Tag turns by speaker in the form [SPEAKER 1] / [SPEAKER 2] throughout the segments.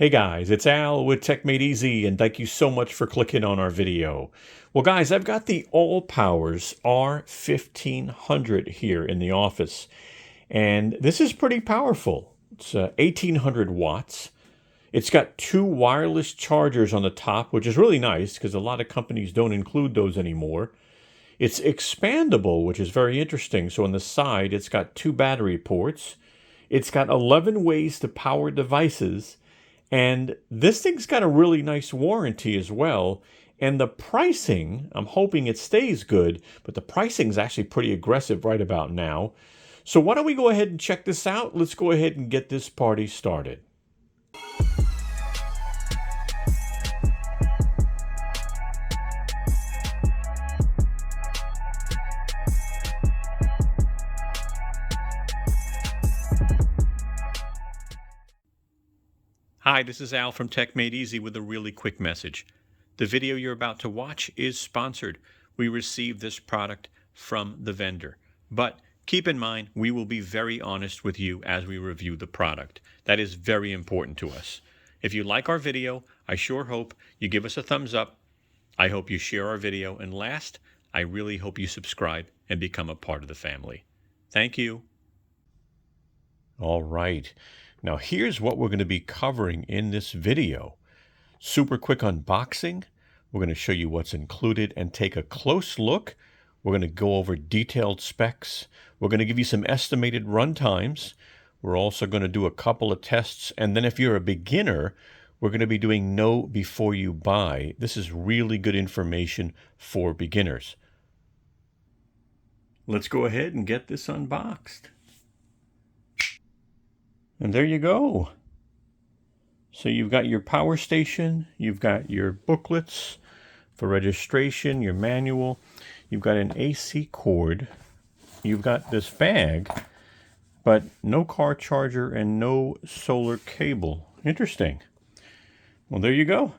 [SPEAKER 1] Hey guys, it's Al with techmadeezy, and thank you so much for clicking on our video. Well guys, I've got the AllPowers R1500 here in the office, and this is pretty powerful. It's 1800 watts. It's got two wireless chargers on the top, which is really nice because a lot of companies don't include those anymore. It's expandable, which is very interesting. So on the side, it's got two battery ports. It's got 11 ways to power devices. And this thing's got a really nice warranty as well. And the pricing, I'm hoping it stays good, but the pricing is actually pretty aggressive right about now. So why don't we go ahead and check this out? Let's go ahead and get this party started. Hi, this is Al from techmadeezy with a really quick message. The video you're about to watch is sponsored. We received this product from the vendor. But keep in mind, we will be very honest with you as we review the product. That is very important to us. If you like our video, I sure hope you give us a thumbs up. I hope you share our video. And last, I really hope you subscribe and become a part of the family. Thank you. All right. Now here's what we're going to be covering in this video. Super quick unboxing. We're going to show you what's included and take a close look. We're going to go over detailed specs. We're going to give you some estimated run times. We're also going to do a couple of tests. And then if you're a beginner, we're going to be doing know before you buy. This is really good information for beginners. Let's go ahead and get this unboxed. And there you go. So you've got your power station, you've got your booklets for registration, your manual, you've got an AC cord, you've got this bag, but no car charger and no solar cable. Interesting. Well, there you go.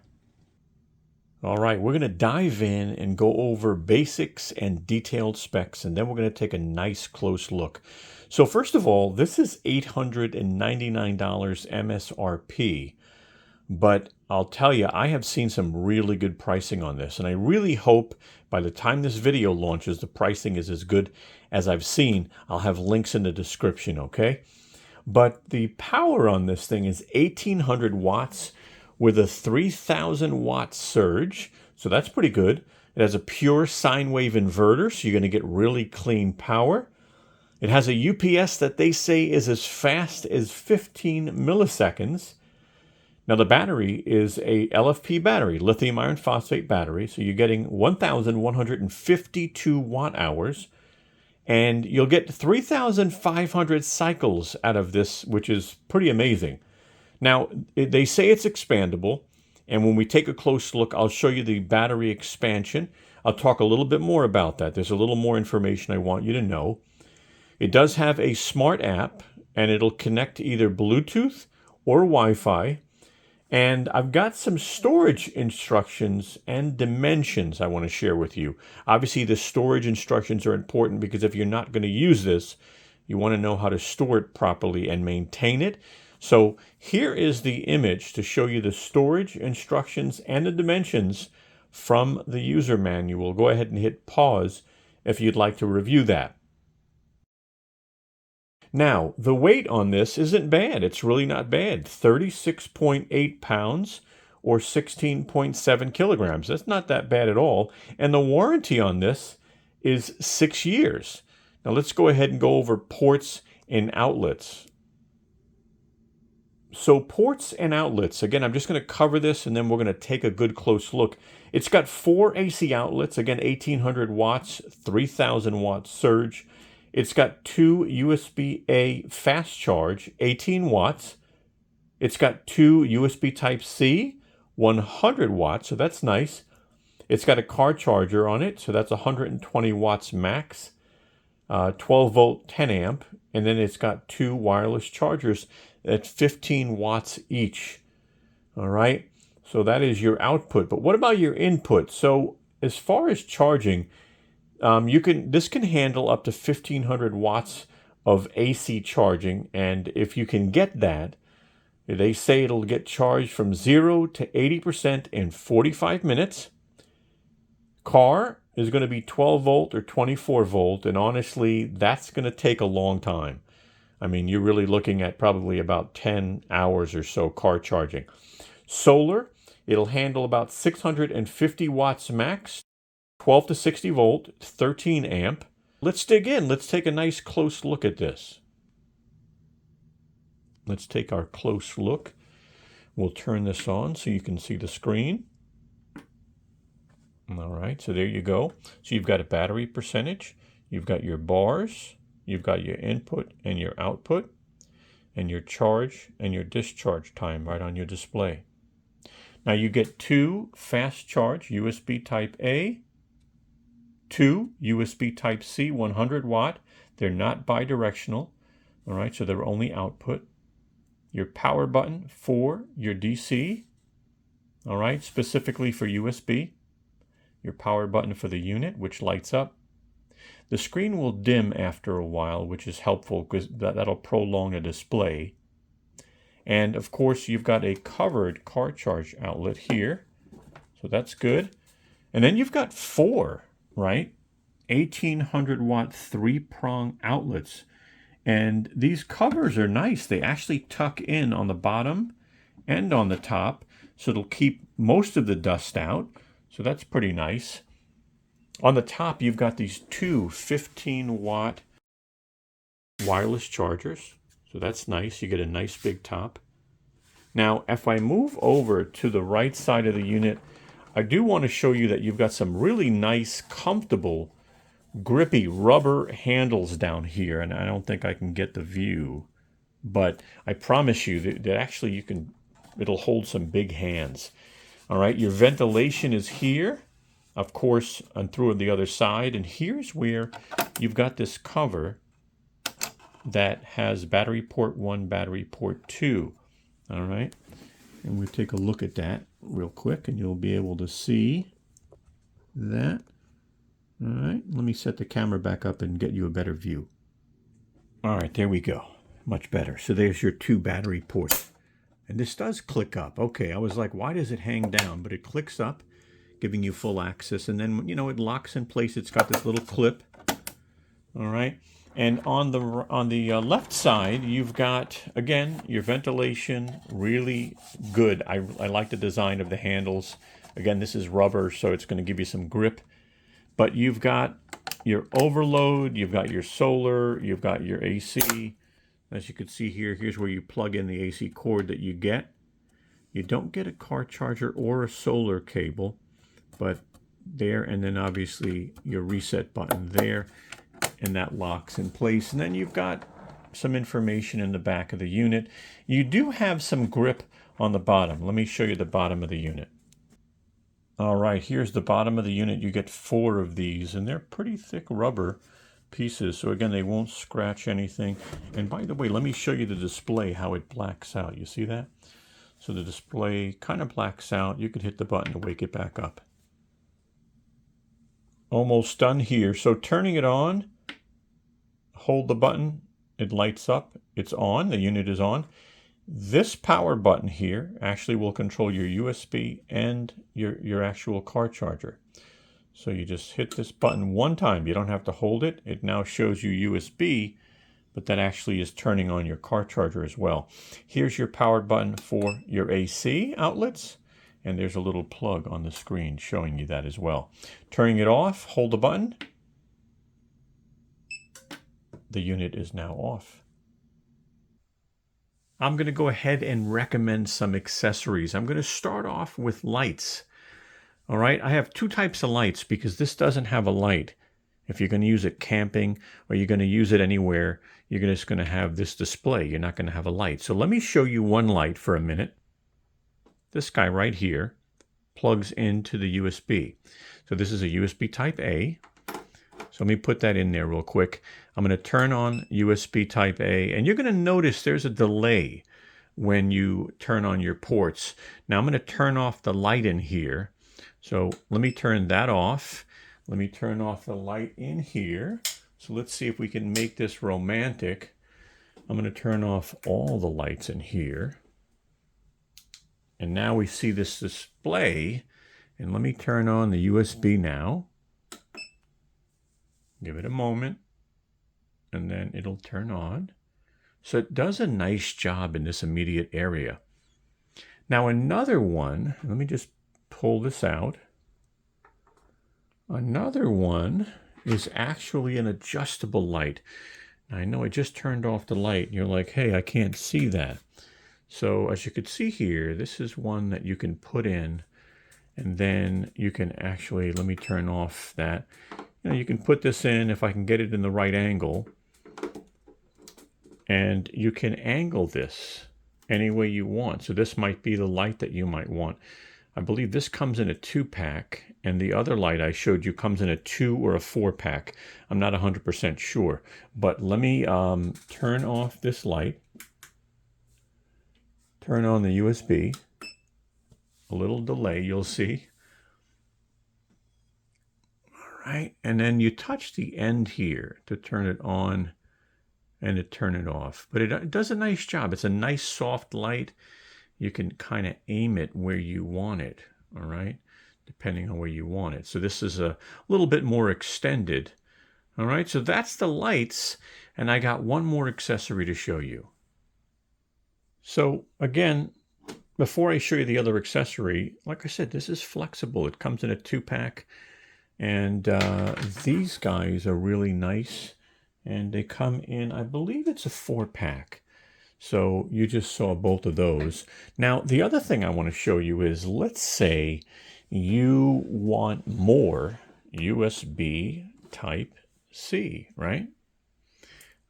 [SPEAKER 1] All right, we're going to dive in and go over basics and detailed specs, and then we're going to take a nice close look. So first of all, this is $899 MSRP, but I'll tell you, I have seen some really good pricing on this, and I really hope by the time this video launches, the pricing is as good as I've seen. I'll have links in the description, okay? But the power on this thing is 1800 watts with a 3000 watt surge, so that's pretty good. It has a pure sine wave inverter, so you're going to get really clean power. It has a UPS that they say is as fast as 15 milliseconds. Now the battery is a LFP battery, lithium iron phosphate battery, so you're getting 1,152 watt hours, and you'll get 3,500 cycles out of this, which is pretty amazing. Now, they say it's expandable, and when we take a close look, I'll show you the battery expansion. I'll talk a little bit more about that. There's a little more information I want you to know. It does have a smart app, and it'll connect to either Bluetooth or Wi-Fi. And I've got some storage instructions and dimensions I want to share with you. Obviously, the storage instructions are important because if you're not going to use this, you want to know how to store it properly and maintain it. So here is the image to show you the storage instructions and the dimensions from the user manual. Go ahead and hit pause if you'd like to review that. Now, the weight on this isn't bad. It's really not bad. 36.8 pounds or 16.7 kilograms. That's not that bad at all. And the warranty on this is 6 years. Now let's go ahead and go over ports and outlets. So ports and outlets, again, I'm just going to cover this and then we're going to take a good close look. It's got 4 AC outlets, again, 1800 watts, 3000 watt surge. It's got 2 USB-A fast charge, 18 watts. It's got 2 USB Type-C, 100 watts, so that's nice. It's got a car charger on it, so that's 120 watts max, 12 volt, 10 amp, and then it's got 2 wireless chargers at 15 watts each. All right, so that is your output. But what about your input? So as far as charging, this can handle up to 1500 watts of AC charging, and if you can get that, They say it'll get charged from 0 to 80% in 45 minutes. Car is going to be 12 volt or 24 volt, and honestly, that's going to take a long time. I mean, you're really looking at probably about 10 hours or so car charging. Solar, it'll handle about 650 watts max, 12 to 60 volt, 13 amp. Let's dig in. Let's take a nice close look at this. Let's take our close look. We'll turn this on so you can see the screen. All right, so there you go. So you've got a battery percentage, you've got your bars, you've got your input and your output, and your charge and your discharge time right on your display. Now you get 2 fast charge USB type A, 2 USB type C 100 watt. They're not bidirectional, all right, so they're only output. Your power button for your DC, all right, specifically for USB. Your power button for the unit, which lights up. The screen will dim after a while, which is helpful because that'll prolong a display. And of course, you've got a covered car charge outlet here, so that's good. And then you've got 4, right? 1800 watt 3-prong outlets. And these covers are nice. They actually tuck in on the bottom and on the top, so it'll keep most of the dust out. So that's pretty nice. On the top, you've got these 2 15-watt wireless chargers. So that's nice. You get a nice big top. Now, if I move over to the right side of the unit, I do want to show you that you've got some really nice, comfortable, grippy rubber handles down here. And I don't think I can get the view, but I promise you that actually it'll hold some big hands. All right, your ventilation is here, of course, and through the other side. And here's where you've got this cover that has battery port 1, battery port 2. All right, and we'll take a look at that real quick, and you'll be able to see that. All right, let me set the camera back up and get you a better view. All right, there we go. Much better. So there's your 2 battery ports. And this does click up. Okay, I was like, why does it hang down? But it clicks up, giving you full access. And then, you know, it locks in place. It's got this little clip. All right. And on the left side, you've got, again, your ventilation, really good. I like the design of the handles. Again, this is rubber, so it's going to give you some grip. But you've got your overload, you've got your solar, you've got your AC. As you can see here, here's where you plug in the AC cord that you get. You don't get a car charger or a solar cable, but there, and then obviously your reset button there, and that locks in place. And then you've got some information in the back of the unit. You do have some grip on the bottom. Let me show you the bottom of the unit. All right, here's the bottom of the unit. You get 4 of these, and they're pretty thick rubber pieces, so again, they won't scratch anything. And by the way, let me show you the display, how it blacks out. You see that? So the display kind of blacks out. You could hit the button to wake it back up. Almost done here. So turning it on, hold the button, it lights up, it's on, the unit is on. This power button here actually will control your USB and your actual car charger. So you just hit this button one time. You don't have to hold it. It now shows you USB, but that actually is turning on your car charger as well. Here's your power button for your AC outlets, and there's a little plug on the screen showing you that as well. Turning it off, hold the button. The unit is now off. I'm going to go ahead and recommend some accessories. I'm going to start off with lights. All right, I have 2 types of lights because this doesn't have a light. If you're going to use it camping or you're going to use it anywhere, you're just going to have this display. You're not going to have a light. So let me show you one light for a minute. This guy right here plugs into the USB. So this is a USB type A. So let me put that in there real quick. I'm going to turn on USB type A, and you're going to notice there's a delay when you turn on your ports. Now I'm going to turn off the light in here. So let me turn that off. Let me turn off the light in here. So let's see if we can make this romantic. I'm going to turn off all the lights in here. And now we see this display. And let me turn on the USB now. Give it a moment. And then it'll turn on. So it does a nice job in this immediate area. Now another one, let me just pull this out. Another one is actually an adjustable light. Now, I know I just turned off the light and you're like, hey, I can't see that. So as you can see here, this is one that you can put in, and then you can actually, let me turn off that. You can put this in if I can get it in the right angle, and you can angle this any way you want. So this might be the light that you might want. I believe this comes in a 2-pack, and the other light I showed you comes in a 2 or a 4-pack. I'm not 100% sure, but let me turn off this light, turn on the USB. A little delay, you'll see. All right, and then you touch the end here to turn it on and to turn it off. But it does a nice job. It's a nice soft light. You can kind of aim it where you want it, all right, depending on where you want it. So this is a little bit more extended. All right, so that's the lights, and I got one more accessory to show you. So again, before I show you the other accessory, like I said, this is flexible. It comes in a 2-pack, and these guys are really nice, and they come in, I believe it's a 4-pack. So you just saw both of those. Now, the other thing I want to show you is, let's say you want more USB Type-C, right?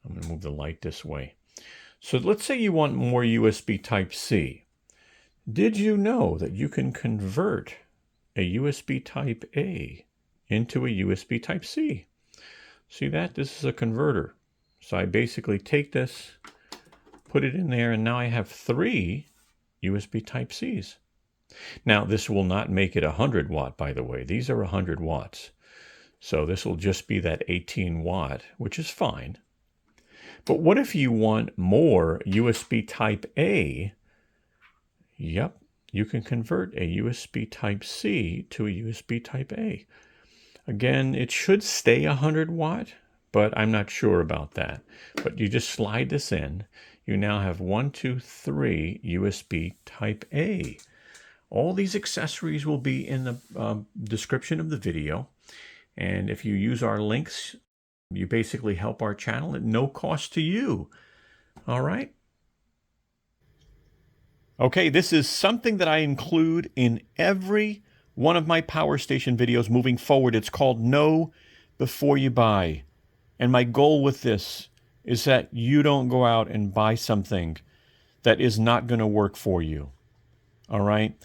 [SPEAKER 1] I'm going to move the light this way. So let's say you want more USB Type-C. Did you know that you can convert a USB Type-A into a USB Type-C? See that? This is a converter. So I basically take this, put it in there, and now I have 3 USB Type-Cs. Now, this will not make it 100 watt, by the way. These are 100 watts. So this will just be that 18 watt, which is fine. But what if you want more USB Type-A? Yep, you can convert a USB Type-C to a USB Type-A. Again, it should stay 100 watt, but I'm not sure about that. But you just slide this in. You now have 1, 2, 3 USB Type-A. All these accessories will be in the description of the video. And if you use our links, you basically help our channel at no cost to you. All right? Okay, this is something that I include in every one of my power station videos moving forward. It's called Know Before You Buy. And my goal with this is that you don't go out and buy something that is not going to work for you. All right?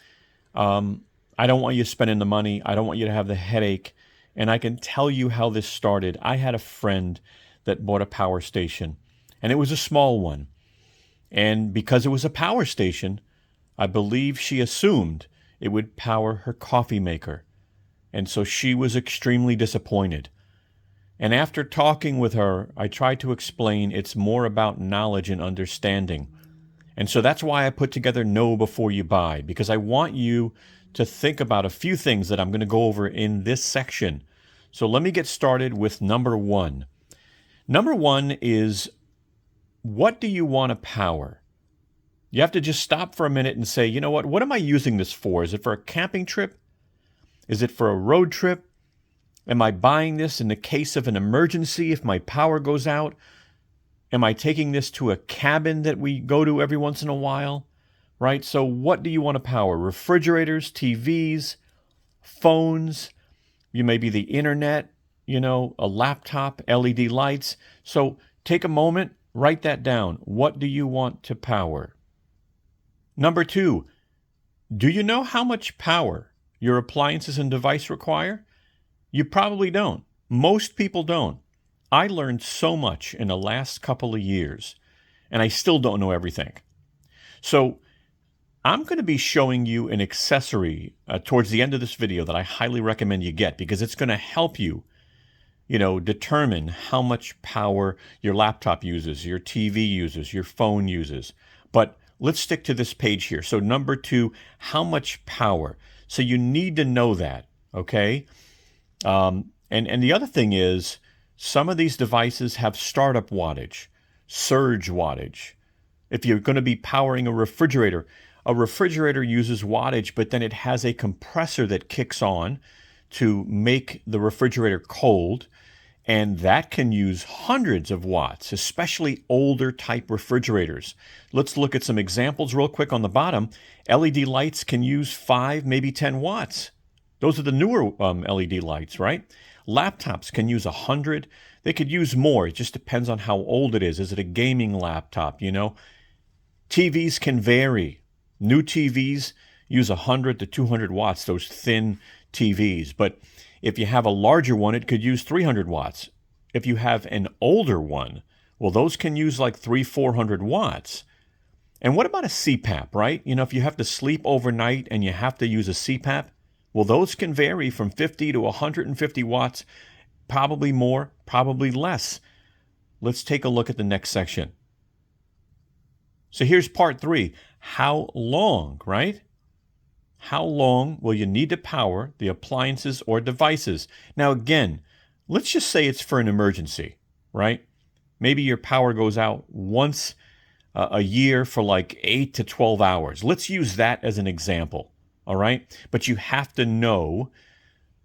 [SPEAKER 1] I don't want you spending the money. I don't want you to have the headache. And I can tell you how this started. I had a friend that bought a power station, and it was a small one. And because it was a power station, I believe she assumed it would power her coffee maker. And so she was extremely disappointed. And after talking with her, I tried to explain it's more about knowledge and understanding. And so that's why I put together Know Before You Buy, because I want you to think about a few things that I'm going to go over in this section. So let me get started with number 1. Number 1 is, what do you want to power? You have to just stop for a minute and say, you know what am I using this for? Is it for a camping trip? Is it for a road trip? Am I buying this in the case of an emergency if my power goes out? Am I taking this to a cabin that we go to every once in a while? Right? So what do you want to power? Refrigerators, TVs, phones, maybe the internet, a laptop, LED lights. So take a moment, write that down. What do you want to power? Number 2, do you know how much power your appliances and device require? You probably don't. Most people don't. I learned so much in the last couple of years, and I still don't know everything. So I'm going to be showing you an accessory towards the end of this video that I highly recommend you get, because it's going to help you, determine how much power your laptop uses, your TV uses, your phone uses. But let's stick to this page here. So number 2, how much power? So you need to know that, okay? And the other thing is, some of these devices have startup wattage, surge wattage. If you're going to be powering a refrigerator uses wattage, but then it has a compressor that kicks on to make the refrigerator cold, and that can use hundreds of watts, especially older type refrigerators. Let's look at some examples real quick on the bottom. LED lights can use 5, maybe 10 watts. Those are the newer LED lights, right? Laptops can use 100. They could use more. It just depends on how old it is. Is it a gaming laptop, you know? TVs can vary. New TVs use 100 to 200 watts, those thin TVs. But if you have a larger one, it could use 300 watts. If you have an older one, well, those can use like 300-400 watts. And what about a CPAP, right? You know, if you have to sleep overnight and you have to use a CPAP, well, those can vary from 50 to 150 watts, probably more, probably less. Let's take a look at the next section. So here's part 3. How long, right? How long will you need to power the appliances or devices? Now, again, let's just say it's for an emergency, right? Maybe your power goes out once a year for like 8 to 12 hours. Let's use that as an example, all right? But you have to know,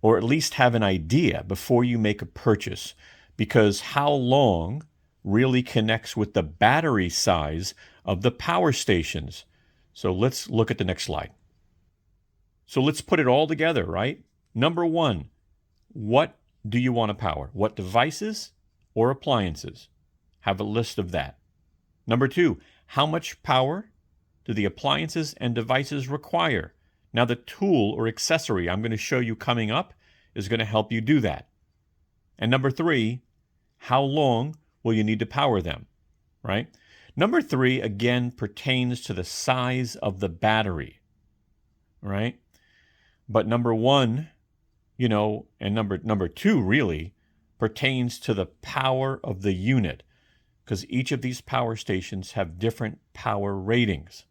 [SPEAKER 1] or at least have an idea before you make a purchase, because how long really connects with the battery size of the power stations. So let's look at the next slide. So let's put it all together, right? Number 1, what do you want to power? What devices or appliances? Have a list of that. Number 2, how much power do the appliances and devices require? Now, the tool or accessory I'm going to show you coming up is going to help you do that. And number 3, how long will you need to power them, right? Number 3, again, pertains to the size of the battery, right? But number 1, you know, and number 2 really pertains to the power of the unit, because each of these power stations have different power ratings.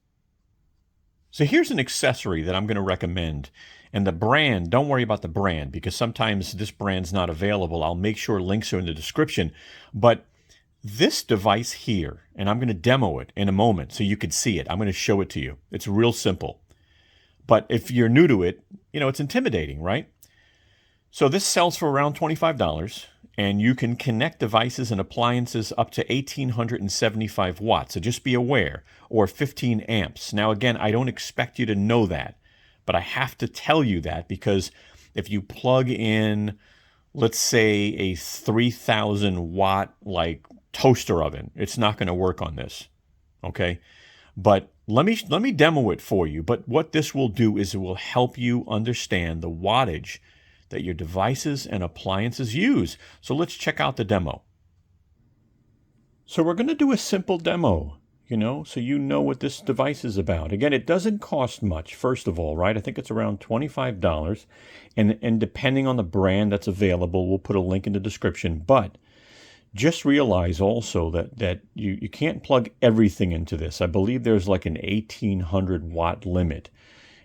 [SPEAKER 1] So here's an accessory that I'm going to recommend. And the brand, don't worry about the brand, because sometimes this brand's not available. I'll make sure links are in the description. But this device here, and I'm going to demo it in a moment so you can see it. I'm going to show it to you. It's real simple. But if you're new to it, you know, it's intimidating, right? So this sells for around $25, and you can connect devices and appliances up to 1,875 watts. So just be aware, or 15 amps. Now, again, I don't expect you to know that, but I have to tell you that because if you plug in, let's say, a 3,000 watt like toaster oven, it's not going to work on this, okay? But let me demo it for you. But what this will do is it will help you understand the wattage that your devices and appliances use. So let's check out the demo. So we're going to do a simple demo, you know, so you know what this device is about. Again, it doesn't cost much, first of all, right? I think it's around $25. And depending on the brand that's available, we'll put a link in the description. But just realize also that you can't plug everything into this. I believe there's like an 1,800 watt limit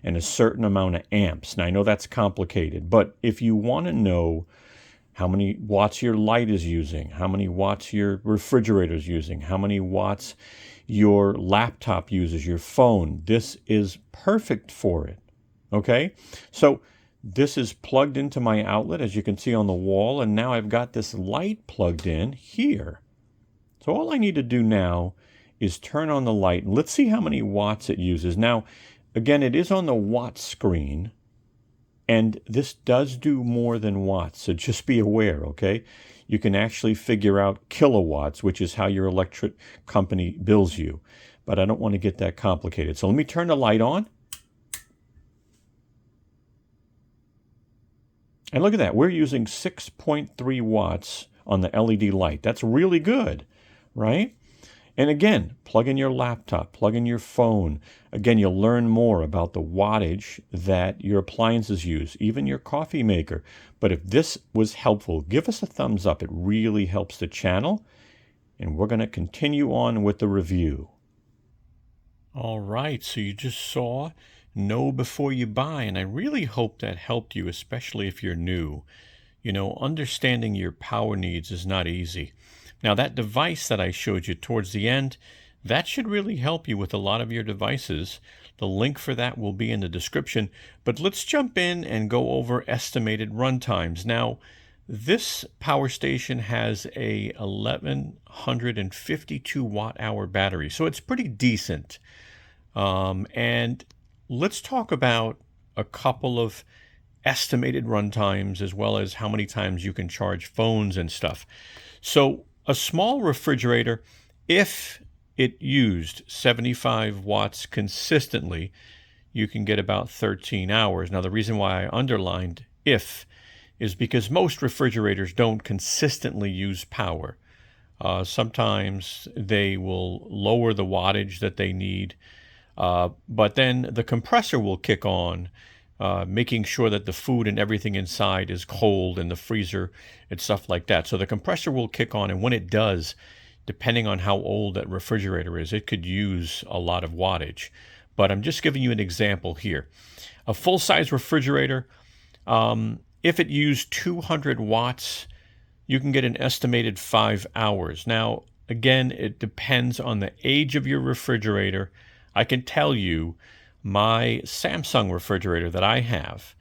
[SPEAKER 1] and a certain amount of amps. Now, I know that's complicated, but if you want to know how many watts your light is using, how many watts your refrigerator is using, how many watts your laptop uses, your phone, this is perfect for it, okay? So this is plugged into my outlet, as you can see on the wall, and now I've got this light plugged in here. So all I need to do now is turn on the light, and let's see how many watts it uses. Now, again, it is on the watt screen, and this does do more than watts, so just be aware, okay? You can actually figure out kilowatts, which is how your electric company bills you, but I don't want to get that complicated. So let me turn the light on. And look at that, we're using 6.3 watts on the LED light. That's really good, right? And again, plug in your laptop, plug in your phone. Again, you'll learn more about the wattage that your appliances use, even your coffee maker. But if this was helpful, give us a thumbs up. It really helps the channel. And we're going to continue on with the review. All right, so you just saw Know Before You Buy, and I really hope that helped you, especially if you're new. You know, understanding your power needs is not easy. Now, that device that I showed you towards the end, that should really help you with a lot of your devices. The link for that will be in the description. But let's jump in and go over estimated run times. Now, this power station has a 1152 watt hour battery, so it's pretty decent. And let's talk about a couple of estimated run times as well as how many times you can charge phones and stuff. So a small refrigerator, if it used 75 watts consistently, you can get about 13 hours. Now, the reason why I underlined if is because most refrigerators don't consistently use power. Sometimes they will lower the wattage that they need, but then the compressor will kick on, making sure that the food and everything inside is cold and the freezer and stuff like that. So the compressor will kick on, and when it does, depending on how old that refrigerator is, it could use a lot of wattage. But I'm just giving you an example here. A full-size refrigerator, if it used 200 watts, you can get an estimated 5 hours. Now, again, it depends on the age of your refrigerator. I can tell you my Samsung refrigerator that I have,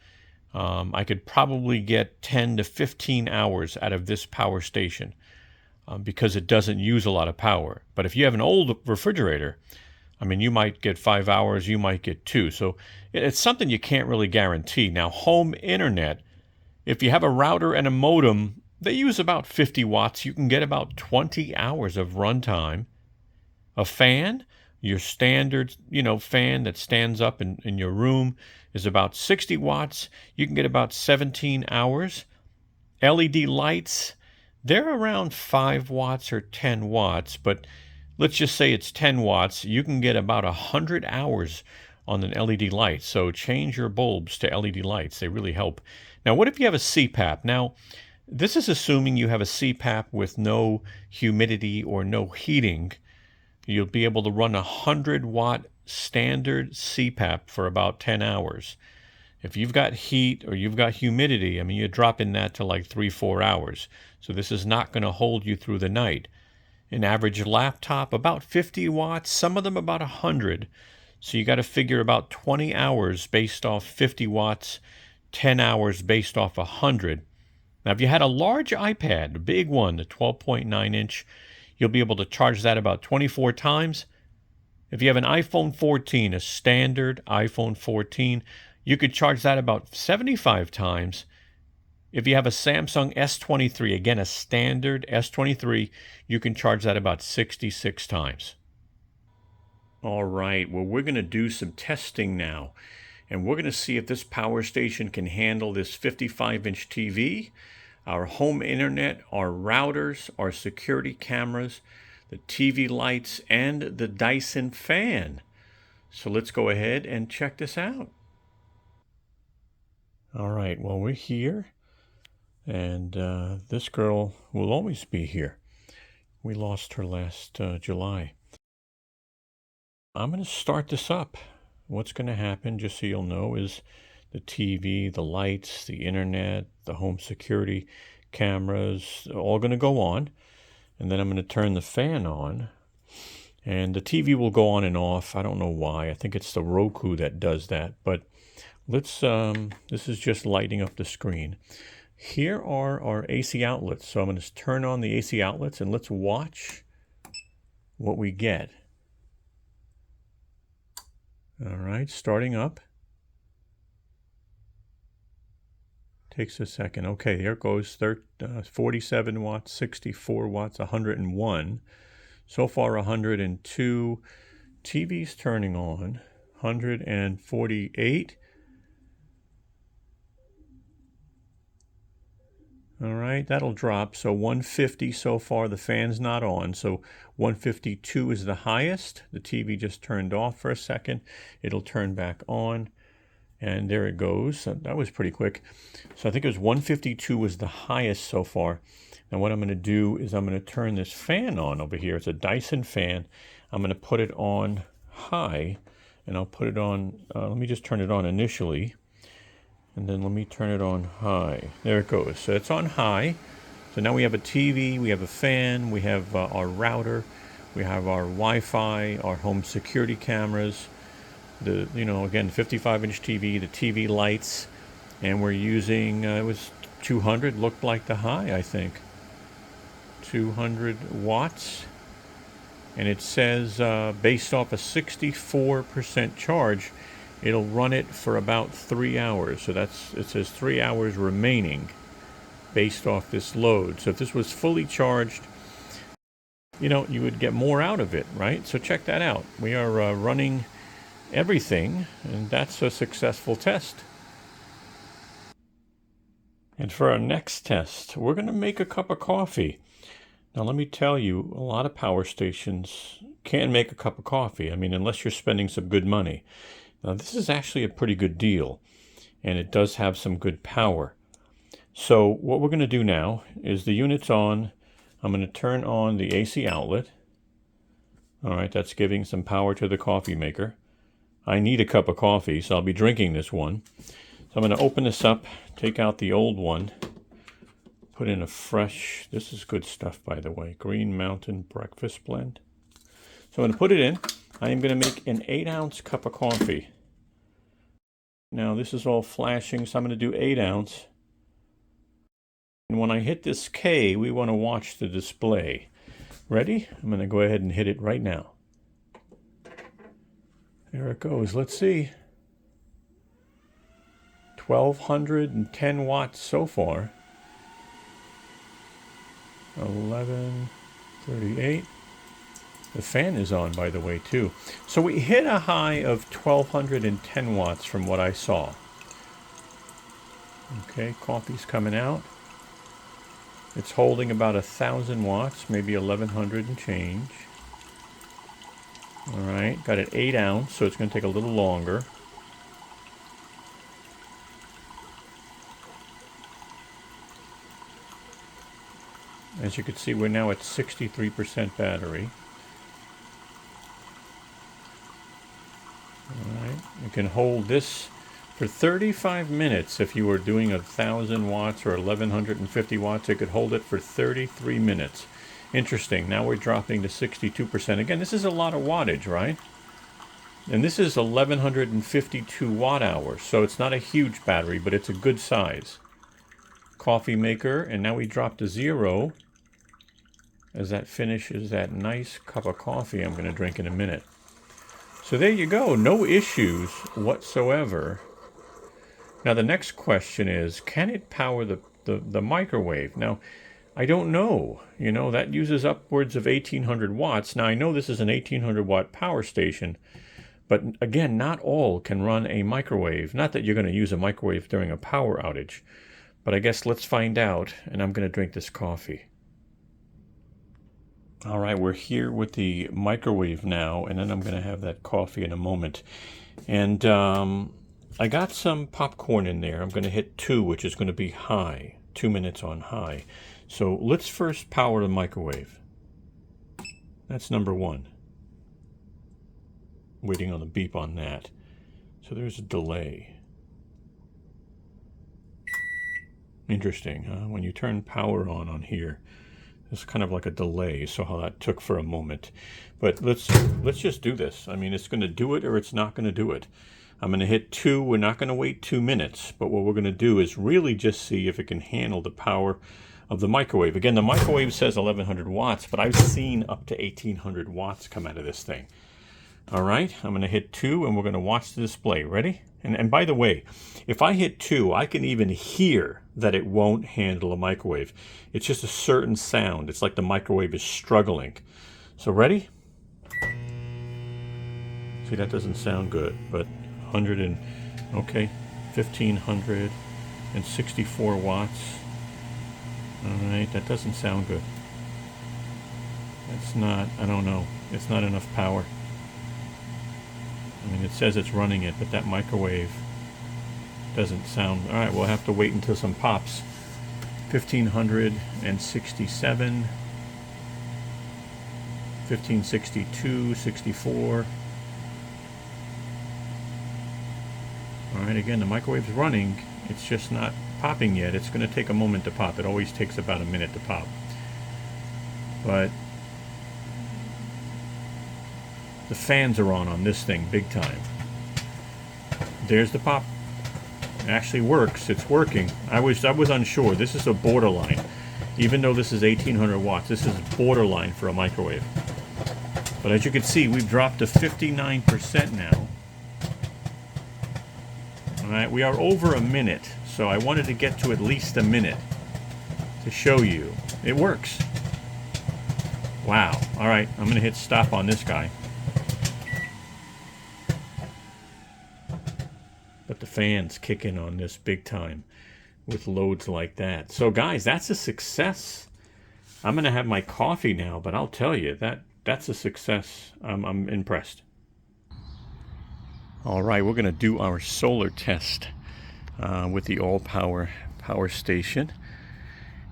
[SPEAKER 1] I could probably get 10 to 15 hours out of this power station because it doesn't use a lot of power. But if you have an old refrigerator, I mean, you might get 5 hours, you might get 2. So it's something you can't really guarantee. Now, home internet, if you have a router and a modem, they use about 50 watts. You can get about 20 hours of runtime. A fan, your standard, fan that stands up in your room is about 60 watts. You can get about 17 hours. LED lights, they're around 5 watts or 10 watts, but let's just say it's 10 watts. You can get about 100 hours on an LED light. So change your bulbs to LED lights. They really help. Now, what if you have a CPAP? Now, this is assuming you have a CPAP with no humidity or no heating. You'll be able to run a 100-watt standard CPAP for about 10 hours. If you've got heat or you've got humidity, I mean, you're dropping that to like 3-4 hours. So this is not going to hold you through the night. An average laptop, about 50 watts, some of them about 100. So you got to figure about 20 hours based off 50 watts, 10 hours based off 100. Now, if you had a large iPad, a big one, the 12.9-inch, you'll be able to charge that about 24 times. If you have an iPhone 14, a standard iPhone 14, you could charge that about 75 times. If you have a Samsung S23, again, a standard S23, you can charge that about 66 times. All right, well, we're going to do some testing now. And we're going to see if this power station can handle this 55-inch TV, our home internet, our routers, our security cameras, the TV lights, and the Dyson fan. So let's go ahead and check this out. All right, well, we're here, and this girl will always be here. We lost her last July. I'm going to start this up. What's going to happen, just so you'll know, is the TV, the lights, the internet, the home security cameras, all going to go on. And then I'm going to turn the fan on. And the TV will go on and off. I don't know why. I think it's the Roku that does that. But let's, this is just lighting up the screen. Here are our AC outlets. So I'm going to turn on the AC outlets and let's watch what we get. All right, starting up. Takes a second. Okay, there goes 47 watts, 64 watts, 101. So far 102. TV's turning on. 148. All right, that'll drop. So 150 so far. The fan's not on. So 152 is the highest. The TV just turned off for a second. It'll turn back on. And there it goes. So that was pretty quick. So I think it was 152 was the highest so far. And what I'm going to do is I'm going to turn this fan on over here. It's a Dyson fan. I'm going to put it on high, and I'll put it on, let me just turn it on initially, and then let me turn it on high. There it goes. So it's on high. So now we have a TV, we have a fan, we have our router, we have our Wi-Fi, our home security cameras, the, again, 55-inch TV, the TV lights, and we're using, it was 200, looked like the high, I think. 200 watts. And it says, based off a 64% charge, it'll run it for about 3 hours. So it says 3 hours remaining based off this load. So if this was fully charged, you would get more out of it, right? So check that out. We are running everything, and that's a successful test. And for our next test, we're going to make a cup of coffee. Now, let me tell you, a lot of power stations can make a cup of coffee. I mean, unless you're spending some good money. Now, this is actually a pretty good deal, and it does have some good power. So what we're going to do now is the unit's on. I'm going to turn on the AC outlet. All right, that's giving some power to the coffee maker. I need a cup of coffee, so I'll be drinking this one. So I'm going to open this up, take out the old one, put in a fresh, this is good stuff, by the way, Green Mountain Breakfast Blend. So I'm going to put it in. I am going to make an 8-ounce cup of coffee. Now this is all flashing, so I'm going to do 8 ounce. And when I hit this K, we want to watch the display. Ready? I'm going to go ahead and hit it right now. There it goes. Let's see. 1,210 watts so far. 11:38. The fan is on, by the way, too. So we hit a high of 1,210 watts from what I saw. Okay, coffee's coming out. It's holding about 1,000 watts, maybe 1,100 and change. All right, got an 8 ounce, so it's going to take a little longer. As you can see, we're now at 63% battery. All right, you can hold this for 35 minutes. If you were doing 1,000 watts or 1,150 watts, it could hold it for 33 minutes. Interesting. Now we're dropping to 62%. Again, this is a lot of wattage, right? And this is 1,152 watt hours, so it's not a huge battery, but it's a good size. Coffee maker, and now we drop to 0 as that finishes that nice cup of coffee I'm going to drink in a minute. So there you go. No issues whatsoever. Now the next question is, can it power the microwave? Now, I don't know. That uses upwards of 1,800 watts. Now, I know this is an 1,800 watt power station, but again, not all can run a microwave. Not that you're going to use a microwave during a power outage, but I guess let's find out, and I'm going to drink this coffee. All right, we're here with the microwave now, and then I'm going to have that coffee in a moment. And I got some popcorn in there. I'm going to hit 2, which is going to be high, 2 minutes on high. So let's first power the microwave. That's number 1. Waiting on the beep on that. So there's a delay. Interesting, huh? When you turn power on here, it's kind of like a delay. So how that took for a moment. But let's just do this. I mean, it's going to do it or it's not going to do it. I'm going to hit 2. We're not going to wait 2 minutes. But what we're going to do is really just see if it can handle the power of the microwave. Again, the microwave says 1,100 watts, but I've seen up to 1,800 watts come out of this thing. All right, I'm going to hit 2, and we're going to watch the display. Ready? And by the way, if I hit 2, I can even hear that it won't handle a microwave. It's just a certain sound. It's like the microwave is struggling. So ready? See, that doesn't sound good, but 1,564 watts. All right, that doesn't sound good. It's not, I don't know. It's not enough power. I mean, it says it's running it, but that microwave doesn't sound... All right, we'll have to wait until some pops. 1,567, 1,562, 64, All right, again, the microwave's running. It's just not popping yet. It's going to take a moment to pop. It always takes about a minute to pop. But the fans are on this thing big time. There's the pop. It actually works. It's working. I was unsure. This is a borderline. Even though this is 1800 watts, this is borderline for a microwave. But as you can see, we've dropped to 59% now. All right, we are over a minute, so I wanted to get to at least a minute to show you. It works. Wow. All right, I'm going to hit stop on this guy. But the fans kick in on this big time with loads like that. So guys, that's a success. I'm going to have my coffee now, but I'll tell you, that's a success. I'm impressed. All right, we're going to do our solar test with the AllPower power station.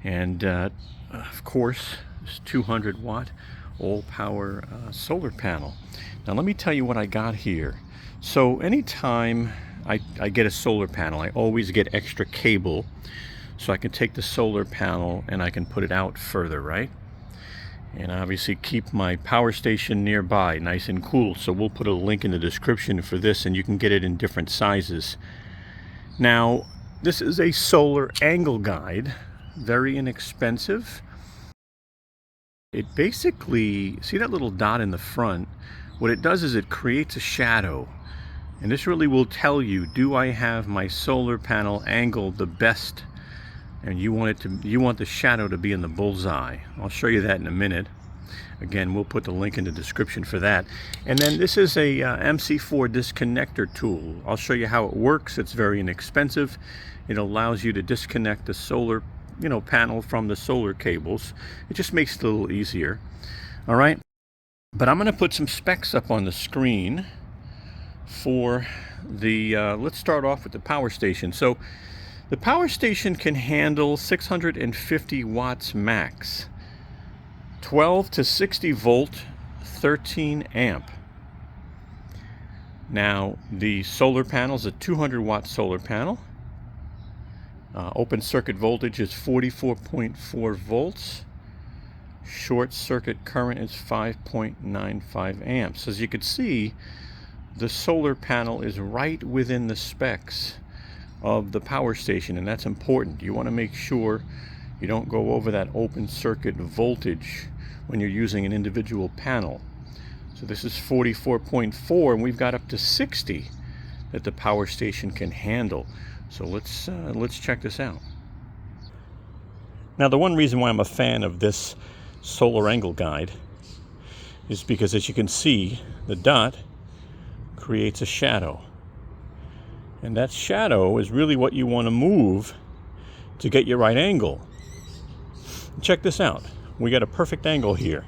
[SPEAKER 1] And of course, this 200 watt AllPower solar panel. Now let me tell you what I got here. So anytime I get a solar panel, I always get extra cable so I can take the solar panel and I can put it out further, right? And obviously keep my power station nearby, nice and cool. So we'll put a link in the description for this, and you can get it in different sizes. Now, this is a solar angle guide, very inexpensive. It basically, see that little dot in the front? What it does is it creates a shadow. And this really will tell you, do I have my solar panel angled the best? And you want the shadow to be in the bullseye. I'll show you that in a minute. Again, we'll put the link in the description for that. And then this is a MC4 disconnector tool. I'll show you how it works. It's very inexpensive. It allows you to disconnect the solar, panel from the solar cables. It just makes it a little easier. All right. But I'm going to put some specs up on the screen for the, let's start off with the power station. So the power station can handle 650 watts max, 12 to 60 volt, 13 amp. Now the solar panel is a 200 watt solar panel. Open circuit voltage is 44.4 volts. Short circuit current is 5.95 amps. As you can see, the solar panel is right within the specs of the power station, and that's important. You want to make sure you don't go over that open circuit voltage when you're using an individual panel. So this is 44.4, and we've got up to 60 that the power station can handle. So let's check this out. Now, the one reason why I'm a fan of this solar angle guide is because, as you can see, the dot creates a shadow. And that shadow is really what you want to move to get your right angle. Check this out. We got a perfect angle here.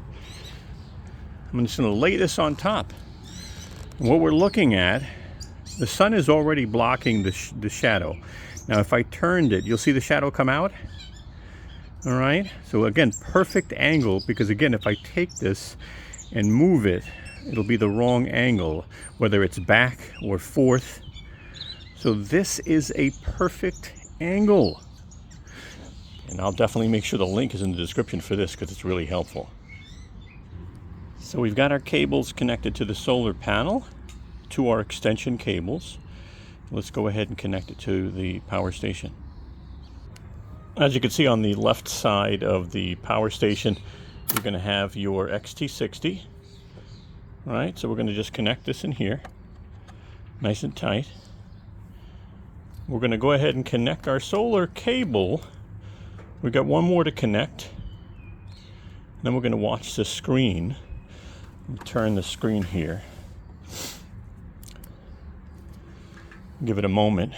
[SPEAKER 1] I'm just going to lay this on top. And what we're looking at, the sun is already blocking the shadow. Now if I turned it, you'll see the shadow come out. All right. So again, perfect angle, because again, if I take this and move it, it'll be the wrong angle, whether it's back or forth. So this is a perfect angle. And I'll definitely make sure the link is in the description for this, because it's really helpful. So we've got our cables connected to the solar panel, to our extension cables. Let's go ahead and connect it to the power station. As you can see on the left side of the power station, you're going to have your XT60. All right, so we're going to just connect this in here, nice and tight. We're going to go ahead and connect our solar cable. We've got one more to connect. Then we're going to watch the screen. Turn the screen here. Give it a moment.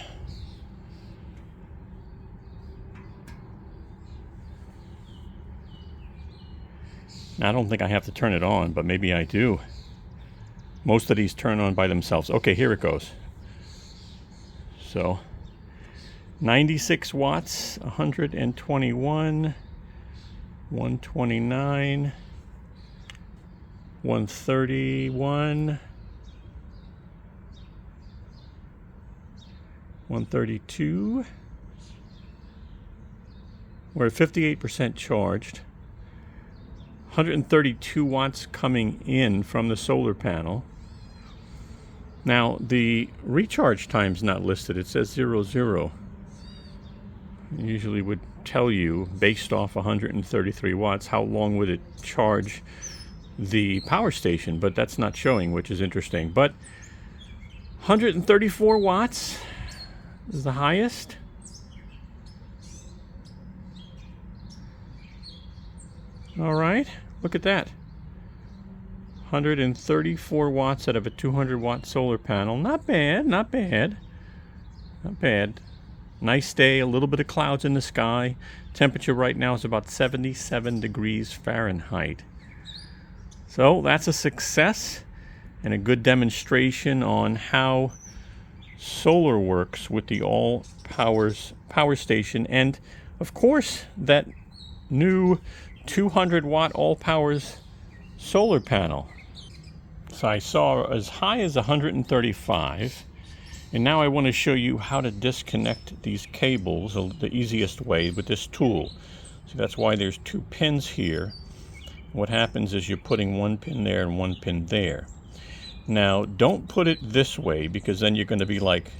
[SPEAKER 1] Now, I don't think I have to turn it on, but maybe I do. Most of these turn on by themselves. Okay, here it goes. So 96 watts, 121, 129, 131, 132. We're at 58% charged. 132 watts coming in from the solar panel. Now, the recharge time's not listed. It says 00. It usually would tell you, based off 133 watts, how long would it charge the power station, but that's not showing, which is interesting. But 134 watts is the highest. All right, look at that. 134 watts out of a 200 watt solar panel. Not bad, not bad. Not bad. Nice day, a little bit of clouds in the sky. Temperature right now is about 77 degrees Fahrenheit. So that's a success and a good demonstration on how solar works with the AllPowers power station. And of course, that new 200 watt AllPowers solar panel. So I saw as high as 135, and now I want to show you how to disconnect these cables the easiest way with this tool. So that's why there's two pins here. What happens is you're putting one pin there and one pin there. Now don't put it this way, because then you're going to be like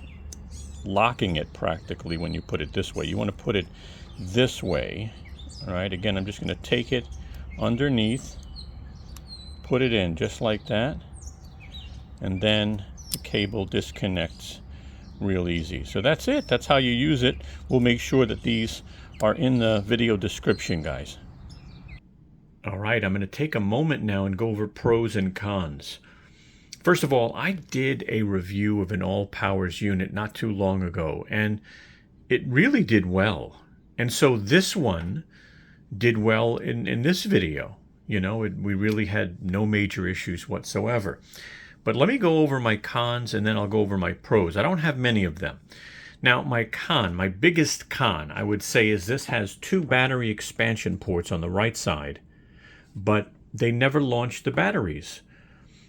[SPEAKER 1] locking it practically when you put it this way. You want to put it this way. All right, again, I'm just going to take it underneath, put it in just like that, and then the cable disconnects real easy. So that's it. That's how you use it. We'll make sure that these are in the video description, guys. All right, I'm going to take a moment now and go over pros and cons. First of all, I did a review of an AllPowers unit not too long ago, and it really did well. And so this one did well in this video. You know, we really had no major issues whatsoever. But let me go over my cons, and then I'll go over my pros. I don't have many of them. Now, my biggest con, I would say, is this has two battery expansion ports on the right side, but they never launched the batteries.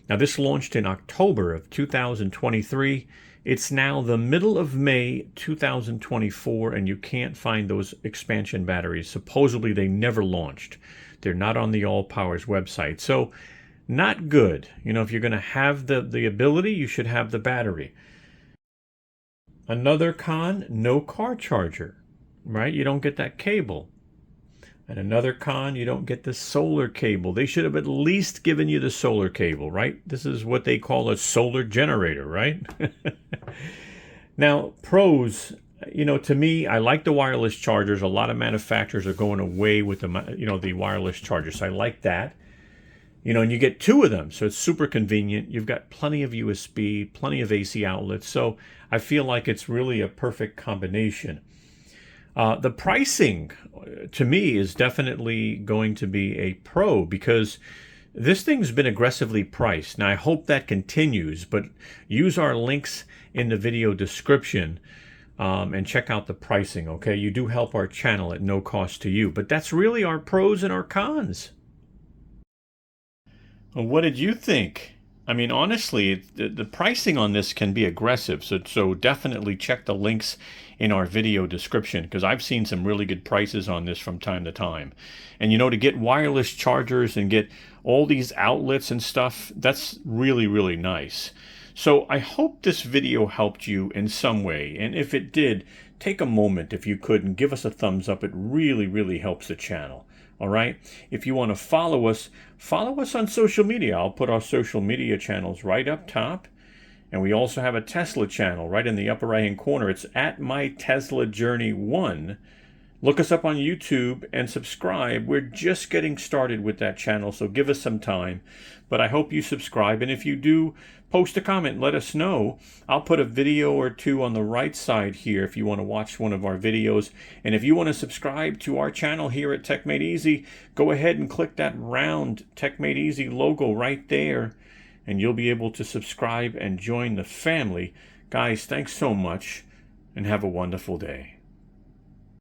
[SPEAKER 1] Now, this launched in October of 2023. It's now the middle of May 2024, and you can't find those expansion batteries. Supposedly, they never launched. They're not on the AllPowers website. So, not good. You know, if you're going to have the ability, you should have the battery. Another con, no car charger, right? You don't get that cable. And another con, you don't get the solar cable. They should have at least given you the solar cable, right? This is what they call a solar generator, right? Now, pros, you know, to me, I like the wireless chargers. A lot of manufacturers are going away with the wireless chargers. So I like that. You know, and you get two of them, so it's super convenient. You've got plenty of USB, plenty of AC outlets. So I feel like it's really a perfect combination. The pricing, to me, is definitely going to be a pro, because this thing's been aggressively priced. Now, I hope that continues, but use our links in the video description and check out the pricing, okay? You do help our channel at no cost to you, but that's really our pros and our cons. Well, what did you think? I mean, honestly, the pricing on this can be aggressive, so definitely check the links in our video description, because I've seen some really good prices on this from time to time. And, you know, to get wireless chargers and get all these outlets and stuff, that's really, really nice. So I hope this video helped you in some way. And if it did, take a moment, if you could, and give us a thumbs up. It really, really helps the channel. All right. If you want to follow us on social media. I'll put our social media channels right up top. And we also have a Tesla channel right in the upper right hand corner. It's at My Tesla Journey 1. Look us up on YouTube and subscribe. We're just getting started with that channel, so give us some time. But I hope you subscribe. And if you do, post a comment, let us know. I'll put a video or two on the right side here if you want to watch one of our videos. And if you want to subscribe to our channel here at techmadeezy, go ahead and click that round techmadeezy logo right there, and you'll be able to subscribe and join the family. Guys, thanks so much, and have a wonderful day.